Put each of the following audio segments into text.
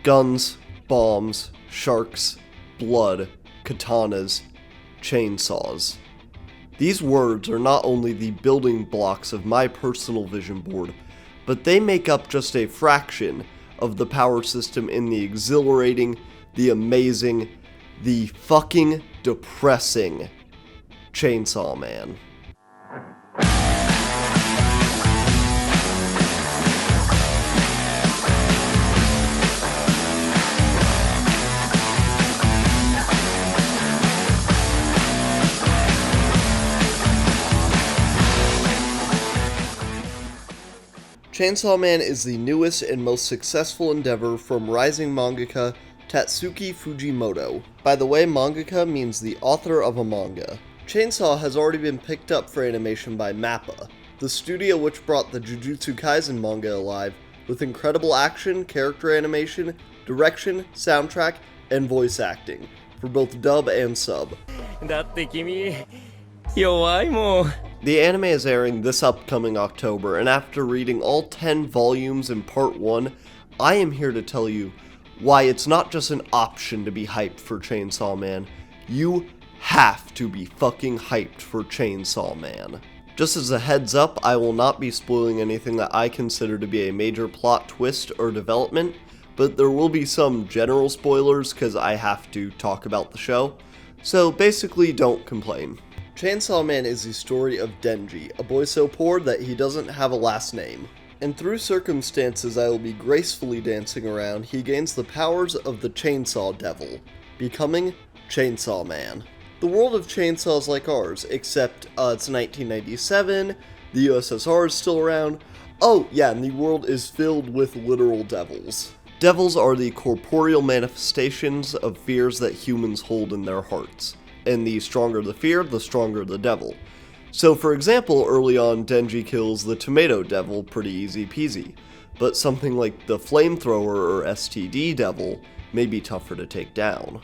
Guns, bombs, sharks, blood, katanas, chainsaws. These words are not only the building blocks of my personal vision board, but they make up just a fraction of the power system in the exhilarating, the amazing, the fucking depressing Chainsaw Man. Chainsaw Man is the newest and most successful endeavor from rising mangaka Tatsuki Fujimoto. By the way, mangaka means the author of a manga. Chainsaw has already been picked up for animation by MAPPA, the studio which brought the Jujutsu Kaisen manga alive with incredible action, character animation, direction, soundtrack, and voice acting, for both dub and sub. The anime is airing this upcoming October, and after reading all 10 volumes in part 1, I am here to tell you why it's not just an option to be hyped for Chainsaw Man. You have to be fucking hyped for Chainsaw Man. Just as a heads up, I will not be spoiling anything that I consider to be a major plot twist or development, but there will be some general spoilers because I have to talk about the show, so basically don't complain. Chainsaw Man is the story of Denji, a boy so poor that he doesn't have a last name. And through circumstances I will be gracefully dancing around, he gains the powers of the Chainsaw Devil, becoming Chainsaw Man. The world of chainsaws is like ours, except it's 1997, the USSR is still around. Oh yeah, and the world is filled with literal devils. Devils are the corporeal manifestations of fears that humans hold in their hearts. And the stronger the fear, the stronger the devil. So for example, early on Denji kills the Tomato Devil pretty easy peasy, but something like the Flamethrower or STD Devil may be tougher to take down.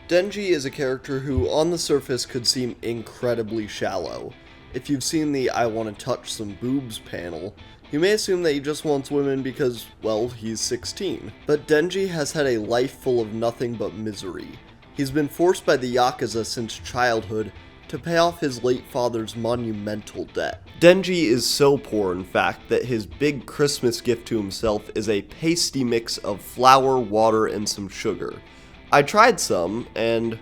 Denji is a character who on the surface could seem incredibly shallow. If you've seen the I wanna touch some boobs panel, you may assume that he just wants women because, well, he's 16. But Denji has had a life full of nothing but misery. He's been forced by the Yakuza since childhood to pay off his late father's monumental debt. Denji is so poor, in fact, that his big Christmas gift to himself is a pasty mix of flour, water, and some sugar. I tried some, and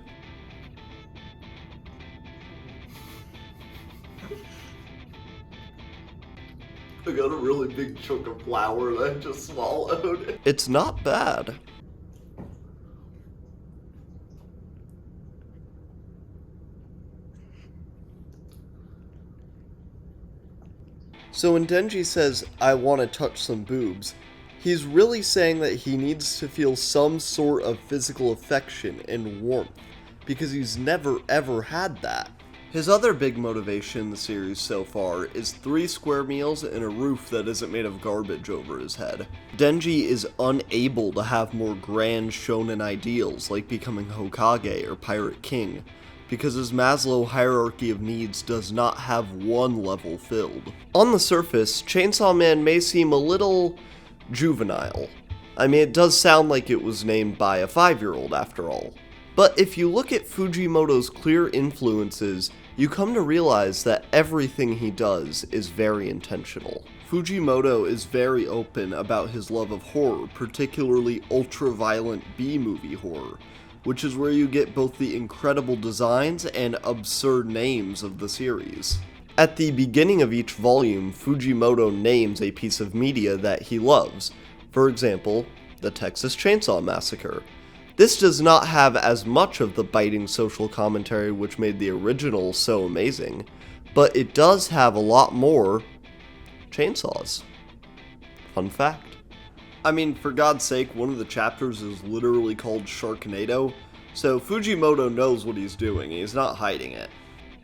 I got a really big chunk of flour that I just swallowed. It's not bad. So when Denji says, I want to touch some boobs, he's really saying that he needs to feel some sort of physical affection and warmth, because he's never ever had that. His other big motivation in the series so far is 3 square meals and a roof that isn't made of garbage over his head. Denji is unable to have more grand shonen ideals like becoming Hokage or Pirate King, because his Maslow hierarchy of needs does not have one level filled. On the surface, Chainsaw Man may seem a little juvenile. I mean, it does sound like it was named by a 5-year-old after all. But if you look at Fujimoto's clear influences, you come to realize that everything he does is very intentional. Fujimoto is very open about his love of horror, particularly ultra-violent B-movie horror, which is where you get both the incredible designs and absurd names of the series. At the beginning of each volume, Fujimoto names a piece of media that he loves. For example, the Texas Chainsaw Massacre. This does not have as much of the biting social commentary which made the original so amazing, but it does have a lot more chainsaws. Fun fact. I mean, for God's sake, one of the chapters is literally called Sharknado, so Fujimoto knows what he's doing, he's not hiding it.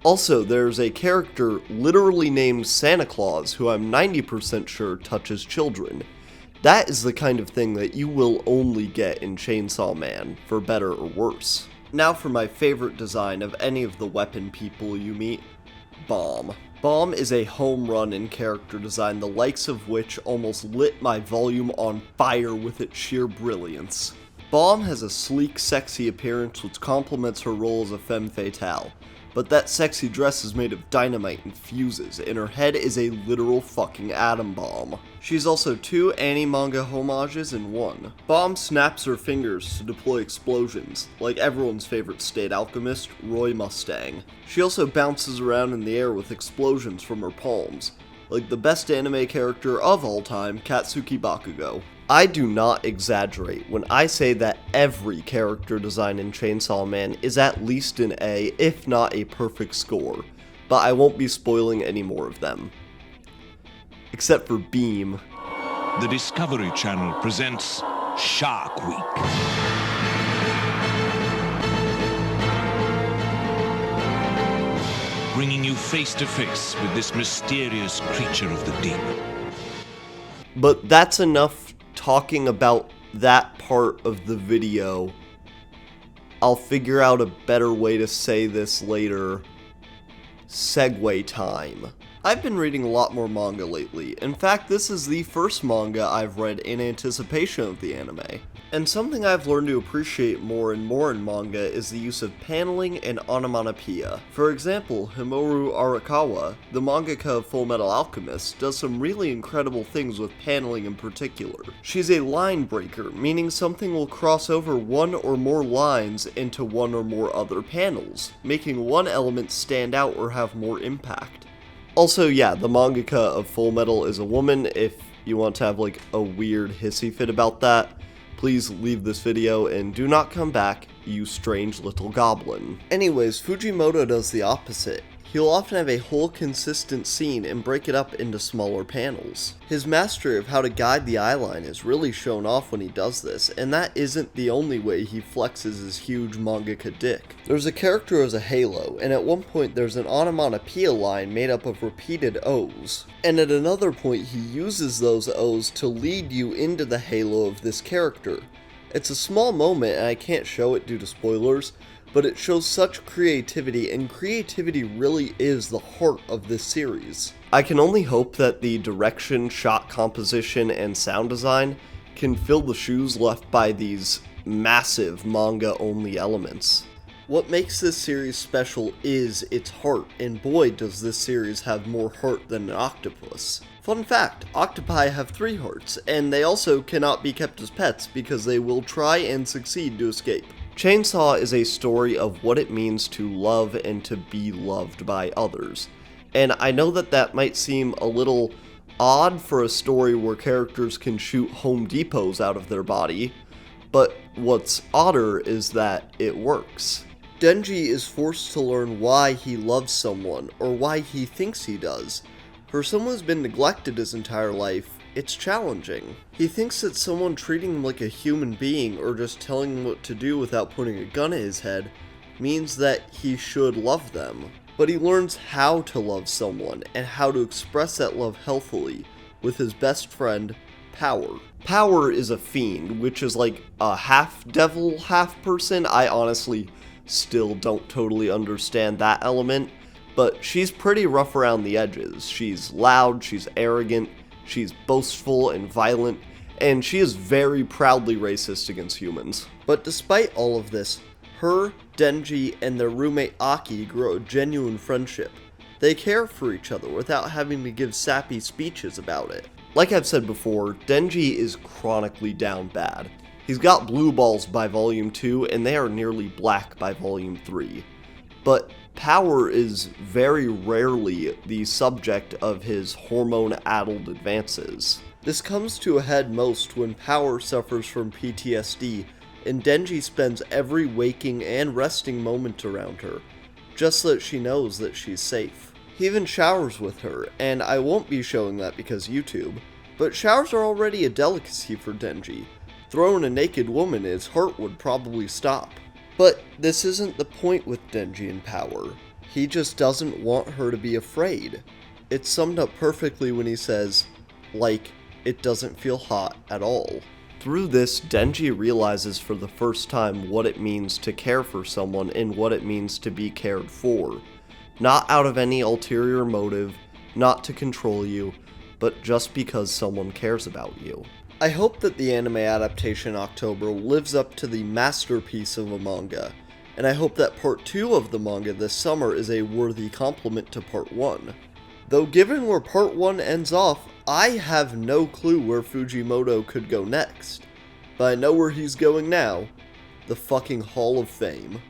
Also, there's a character literally named Santa Claus who I'm 90% sure touches children. That is the kind of thing that you will only get in Chainsaw Man, for better or worse. Now for my favorite design of any of the weapon people you meet, Bomb. Bomb is a home run in character design, the likes of which almost lit my volume on fire with its sheer brilliance. Bomb has a sleek, sexy appearance which complements her role as a femme fatale, but that sexy dress is made of dynamite and fuses, and her head is a literal fucking atom bomb. She's also 2 anime-manga homages in one. Bomb snaps her fingers to deploy explosions, like everyone's favorite state alchemist, Roy Mustang. She also bounces around in the air with explosions from her palms, like the best anime character of all time, Katsuki Bakugo. I do not exaggerate when I say that every character design in Chainsaw Man is at least an A, if not a perfect score, but I won't be spoiling any more of them. Except for Beam. The Discovery Channel presents Shark Week. Bringing you face to face with this mysterious creature of the deep. But that's enough talking about that part of the video. I'll figure out a better way to say this later. Segue time. I've been reading a lot more manga lately. In fact, this is the first manga I've read in anticipation of the anime. And something I've learned to appreciate more and more in manga is the use of paneling and onomatopoeia. For example, Himuro Arakawa, the mangaka of Full Metal Alchemist, does some really incredible things with paneling in particular. She's a line breaker, meaning something will cross over one or more lines into one or more other panels, making one element stand out or have more impact. Also, yeah, the mangaka of Full Metal is a woman. If you want to have like a weird hissy fit about that, please leave this video and do not come back, you strange little goblin. Anyways, Fujimoto does the opposite. He'll often have a whole consistent scene and break it up into smaller panels. His mastery of how to guide the eyeline is really shown off when he does this, and that isn't the only way he flexes his huge mangaka dick. There's a character as a halo, and at one point there's an onomatopoeia line made up of repeated O's. And at another point he uses those O's to lead you into the halo of this character. It's a small moment and I can't show it due to spoilers, but it shows such creativity, and creativity really is the heart of this series. I can only hope that the direction, shot composition, and sound design can fill the shoes left by these massive manga-only elements. What makes this series special is its heart, and boy does this series have more heart than an octopus. Fun fact, octopi have 3 hearts, and they also cannot be kept as pets because they will try and succeed to escape. Chainsaw is a story of what it means to love and to be loved by others. And I know that that might seem a little odd for a story where characters can shoot Home Depots out of their body, but what's odder is that it works. Denji is forced to learn why he loves someone, or why he thinks he does. For someone who's been neglected his entire life, it's challenging. He thinks that someone treating him like a human being or just telling him what to do without putting a gun at his head means that he should love them. But he learns how to love someone and how to express that love healthily with his best friend, Power. Power is a fiend, which is like a half devil, half person. I honestly still don't totally understand that element, but she's pretty rough around the edges. She's loud, she's arrogant, she's boastful and violent, and she is very proudly racist against humans. But despite all of this, her, Denji, and their roommate Aki grow a genuine friendship. They care for each other without having to give sappy speeches about it. Like I've said before, Denji is chronically down bad. He's got blue balls by volume 2, and they are nearly black by volume 3. But Power is very rarely the subject of his hormone-addled advances. This comes to a head most when Power suffers from PTSD, and Denji spends every waking and resting moment around her, just so that she knows that she's safe. He even showers with her, and I won't be showing that because YouTube, but showers are already a delicacy for Denji. Throwing a naked woman, his heart would probably stop. But this isn't the point with Denji and Power. He just doesn't want her to be afraid. It's summed up perfectly when he says, like, it doesn't feel hot at all. Through this, Denji realizes for the first time what it means to care for someone and what it means to be cared for. not out of any ulterior motive, not to control you, but just because someone cares about you. I hope that the anime adaptation October lives up to the masterpiece of a manga, and I hope that part 2 of the manga this summer is a worthy complement to part 1. Though given where part 1 ends off, I have no clue where Fujimoto could go next. But I know where he's going now. The fucking Hall of Fame.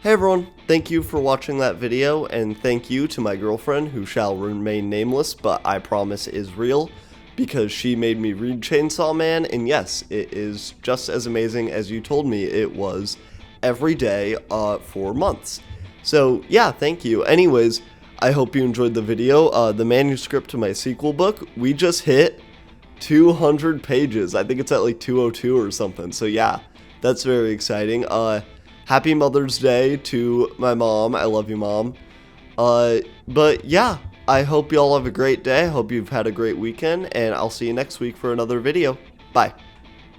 Hey everyone, thank you for watching that video, and thank you to my girlfriend, who shall remain nameless, but I promise is real, because she made me read Chainsaw Man, and yes, it is just as amazing as you told me it was every day for months. So yeah, thank you. Anyways, I hope you enjoyed the video. The manuscript to my sequel book, we just hit 200 pages. I think it's at like 202 or something, so yeah, that's very exciting. Happy Mother's Day to my mom. I love you, Mom. But yeah, I hope you all have a great day. I hope you've had a great weekend, and I'll see you next week for another video. Bye.